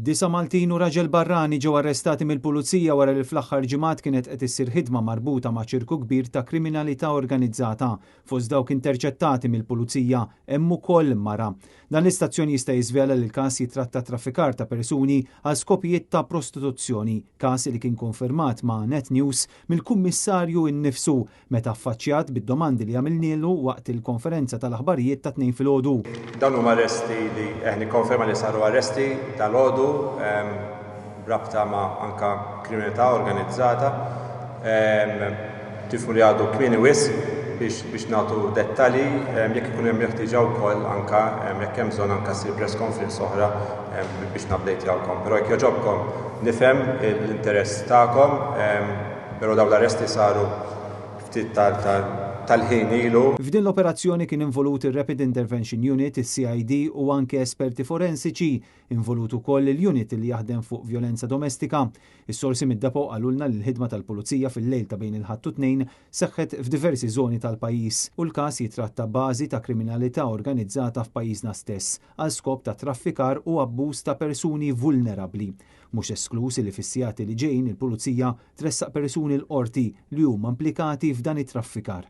9 Maltin u raġel barrani ġew arrestati mill-pulizija wara li fl-aħħar ġimgħat kienet qed issir ħidma marbuta ma' ċirku kbir ta' kriminalità organizzata. Fost dawk interċettati mill-pulizija hemm ukoll mara. Dan l-istazzjon jista' jiżvela li l-każ jitratta traffikar ta' persuni għal skopijiet ta' prostituzzjoni, każ li kien konfermat ma' Net News mill-kummissarju innifsu meta affaċċjat bid-domandi li għamilnielu waqt il-konferenza tal-aħbarijiet ta' tnejn filgħodu. Dawn huma arresti li nikkonferma li saru arresti tal-għodu rabta ma' anka kriminalità organizzata. Tifmu li għadu kmieni wisq biex nagħtu dettalji jekk ikun hemm jeħtieġa wkoll anka jekk hemm bżonn anka ssir press conference oħra biex nabdejtjawkom. Però jekk jogħġobkom nifhem l-interess tagħkom, però dawn l-arresti saru ftit tal-ħin ilu. F'din l-operazzjoni kien involut ir-Rapid Intervention Unit, is-CID u anke esperti forensiċi, involut ukoll il-unit li jaħdem fuq vjolenza domestika. Is-sorsi mid-depo qalulna li l-ħidma tal-pulizija fil-lejl ta' bejn il-ħadd u tnejn seħħet f'diversi żoni tal-pajjiż u l-każ jitratta bażi ta' kriminalità organizzata f'pajjiżna stess għal skop ta' traffikar u abbuż ta' persuni vulnerabbli. Mhux esklusi li fis-sigħati li ġejjin il-pulizija tressaq persuni l-qorti li huma implikati f'dan it-traffikar.